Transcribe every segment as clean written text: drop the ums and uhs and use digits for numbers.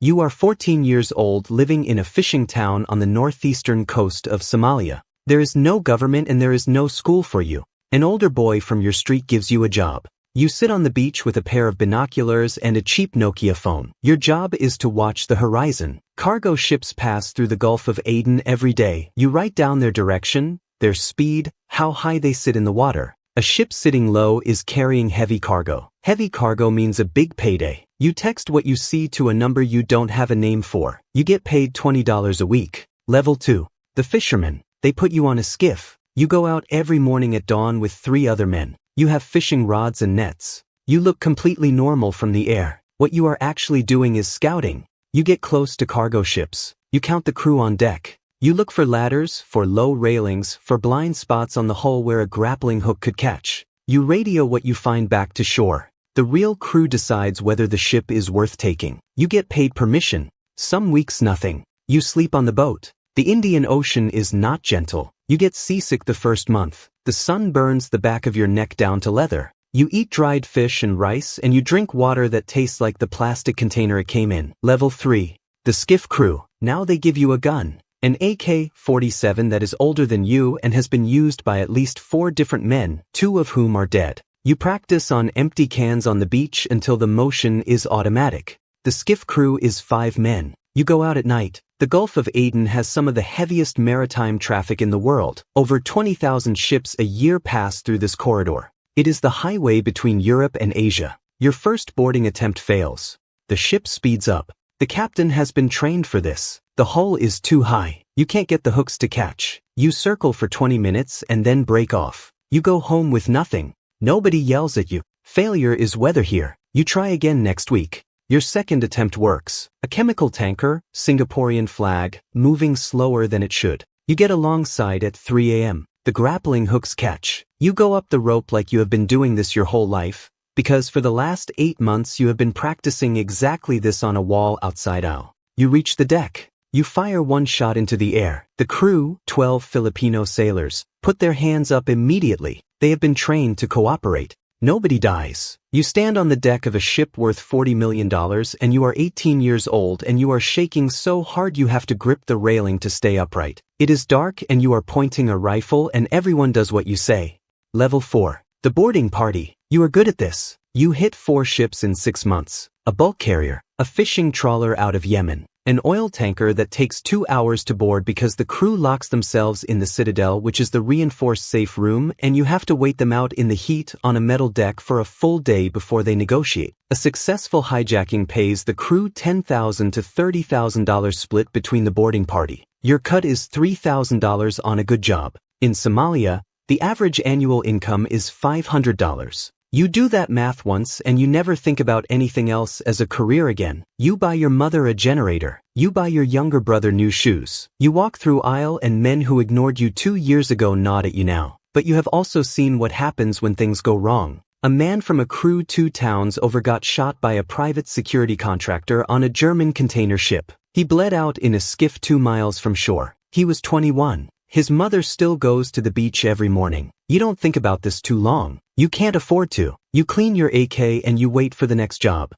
You are 14 years old living in a fishing town on the northeastern coast of Somalia. There is no government and there is no school for you. An older boy from your street gives you a job. You sit on the beach with a pair of binoculars and a cheap Nokia phone. Your job is to watch the horizon. Cargo ships pass through the Gulf of Aden every day. You write down their direction, their speed, how high they sit in the water. A ship sitting low is carrying heavy cargo. Heavy cargo means a big payday. You text what you see to a number you don't have a name for. You get paid $20 a week. Level 2. The Fisherman. They put you on a skiff. You go out every morning at dawn with 3 other men. You have fishing rods and nets. You look completely normal from the air. What you are actually doing is scouting. You get close to cargo ships. You count the crew on deck. You look for ladders, for low railings, for blind spots on the hull where a grappling hook could catch. You radio what you find back to shore. The real crew decides whether the ship is worth taking. You get paid permission. Some weeks nothing. You sleep on the boat. The Indian Ocean is not gentle. You get seasick the first month. The sun burns the back of your neck down to leather. You eat dried fish and rice and you drink water that tastes like the plastic container it came in. Level 3. The Skiff Crew. Now they give you a gun. An AK-47 that is older than you and has been used by at least 4 different men, 2 of whom are dead. You practice on empty cans on the beach until the motion is automatic. The Skiff Crew is 5 men. You go out at night. The Gulf of Aden has some of the heaviest maritime traffic in the world. Over 20,000 ships a year pass through this corridor. It is the highway between Europe and Asia. Your first boarding attempt fails. The ship speeds up. The captain has been trained for this. The hull is too high. You can't get the hooks to catch. You circle for 20 minutes and then break off. You go home with nothing. Nobody yells at you. Failure is weather here. You try again next week. Your second attempt works. A chemical tanker, Singaporean flag, moving slower than it should. You get alongside at 3 a.m. The grappling hooks catch. You go up the rope like you have been doing this your whole life, because for the last 8 months you have been practicing exactly this on a wall outside Ao. You reach the deck. You fire 1 shot into the air. The crew, 12 Filipino sailors, put their hands up immediately. They have been trained to cooperate. Nobody dies. You stand on the deck of a ship worth $40 million and you are 18 years old and you are shaking so hard you have to grip the railing to stay upright. It is dark and you are pointing a rifle and everyone does what you say. Level 4. The boarding party. You are good at this. You hit 4 ships in 6 months. A bulk carrier, a fishing trawler out of Yemen, an oil tanker that takes 2 hours to board because the crew locks themselves in the citadel, which is the reinforced safe room, and you have to wait them out in the heat on a metal deck for a full day before they negotiate. A successful hijacking pays the crew $10,000 to $30,000 split between the boarding party. Your cut is $3,000 on a good job. In Somalia, the average annual income is $500. You do that math once and you never think about anything else as a career again. You buy your mother a generator. You buy your younger brother new shoes. You walk through aisle and men who ignored you 2 years ago nod at you now. But you have also seen what happens when things go wrong. A man from a crew 2 towns over got shot by a private security contractor on a German container ship. He bled out in a skiff 2 miles from shore. He was 21. His mother still goes to the beach every morning. You don't think about this too long. You can't afford to. You clean your AK and you wait for the next job.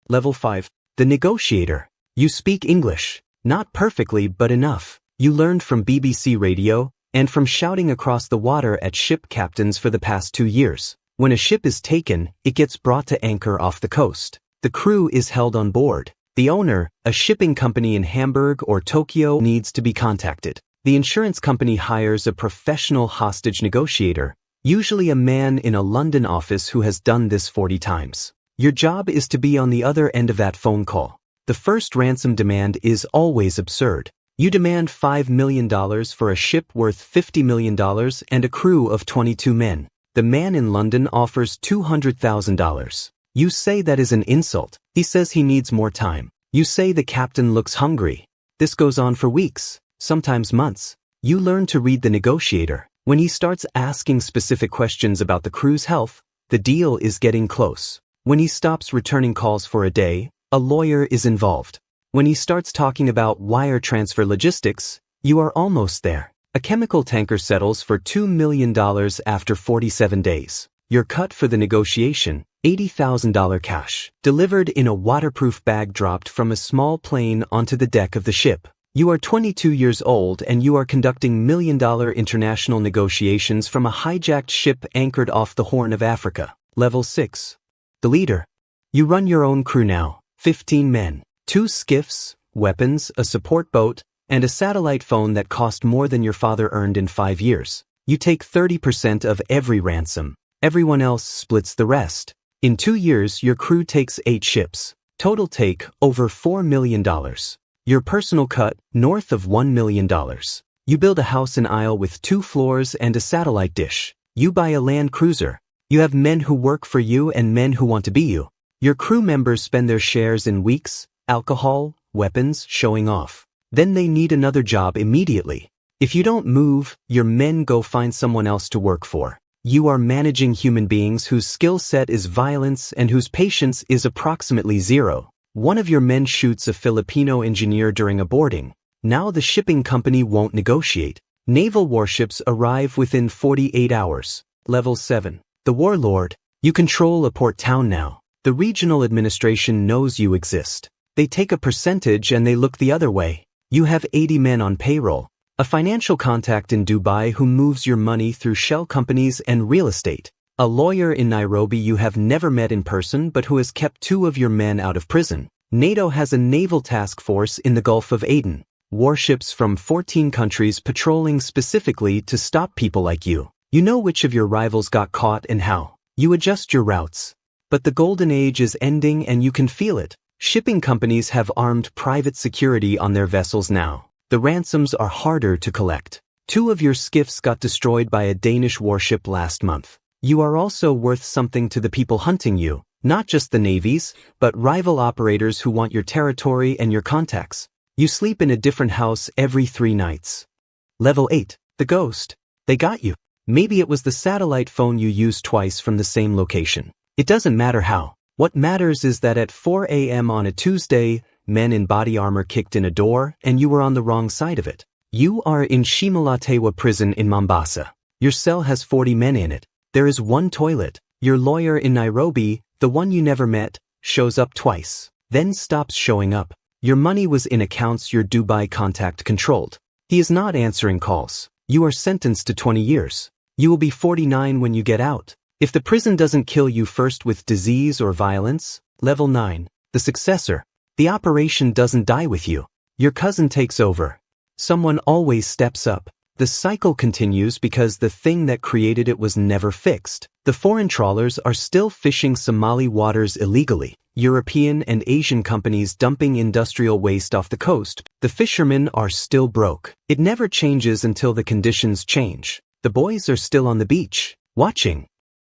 Level 5. The Negotiator. You speak English. Not perfectly, but enough. You learned from BBC Radio and from shouting across the water at ship captains for the past 2 years. When a ship is taken, it gets brought to anchor off the coast. The crew is held on board. The owner, a shipping company in Hamburg or Tokyo, needs to be contacted. The insurance company hires a professional hostage negotiator, usually a man in a London office who has done this 40 times. Your job is to be on the other end of that phone call. The first ransom demand is always absurd. You demand $5 million for a ship worth $50 million and a crew of 22 men. The man in London offers $200,000. You say that is an insult. He says he needs more time. You say the captain looks hungry. This goes on for weeks, sometimes months. You learn to read the negotiator. When he starts asking specific questions about the crew's health, the deal is getting close. When he stops returning calls for a day, a lawyer is involved. When he starts talking about wire transfer logistics, you are almost there. A chemical tanker settles for $2 million after 47 days. Your cut for the negotiation, $80,000 cash. Delivered in a waterproof bag dropped from a small plane onto the deck of the ship. You are 22 years old and you are conducting million-dollar international negotiations from a hijacked ship anchored off the Horn of Africa. Level 6. The leader. You run your own crew now. 15 men. 2 skiffs, weapons, a support boat, and a satellite phone that cost more than your father earned in 5 years. You take 30% of every ransom. Everyone else splits the rest. In 2 years, your crew takes 8 ships. Total take, over $4 million. Your personal cut, north of $1 million. You build a house and aisle with 2 floors and a satellite dish. You buy a land cruiser. You have men who work for you and men who want to be you. Your crew members spend their shares in weeks, alcohol, weapons, showing off. Then they need another job immediately. If you don't move, your men go find someone else to work for. You are managing human beings whose skill set is violence and whose patience is approximately 0. One of your men shoots a Filipino engineer during a boarding. Now the shipping company won't negotiate. Naval warships arrive within 48 hours. Level 7. The Warlord. You control a port town now. The regional administration knows you exist. They take a percentage and they look the other way. You have 80 men on payroll. A financial contact in Dubai who moves your money through shell companies and real estate. A lawyer in Nairobi you have never met in person but who has kept 2 of your men out of prison. NATO has a naval task force in the Gulf of Aden. Warships from 14 countries patrolling specifically to stop people like you. You know which of your rivals got caught and how. You adjust your routes. But the golden age is ending and you can feel it. Shipping companies have armed private security on their vessels now. The ransoms are harder to collect. 2 of your skiffs got destroyed by a Danish warship last month. You are also worth something to the people hunting you, not just the navies, but rival operators who want your territory and your contacts. You sleep in a different house every 3 nights. Level 8. The Ghost. They got you. Maybe it was the satellite phone you used twice from the same location. It doesn't matter how. What matters is that at 4 a.m. on a Tuesday, men in body armor kicked in a door and you were on the wrong side of it. You are in Shimalatewa prison in Mombasa. Your cell has 40 men in it. There is 1 toilet. Your lawyer in Nairobi, the one you never met, shows up twice, then stops showing up. Your money was in accounts your Dubai contact controlled. He is not answering calls. You are sentenced to 20 years. You will be 49 when you get out. If the prison doesn't kill you first with disease or violence. Level 9. The Successor. The operation doesn't die with you. Your cousin takes over. Someone always steps up. The cycle continues because the thing that created it was never fixed. The foreign trawlers are still fishing Somali waters illegally. European and Asian companies dumping industrial waste off the coast. The fishermen are still broke. It never changes until the conditions change. The boys are still on the beach, watching.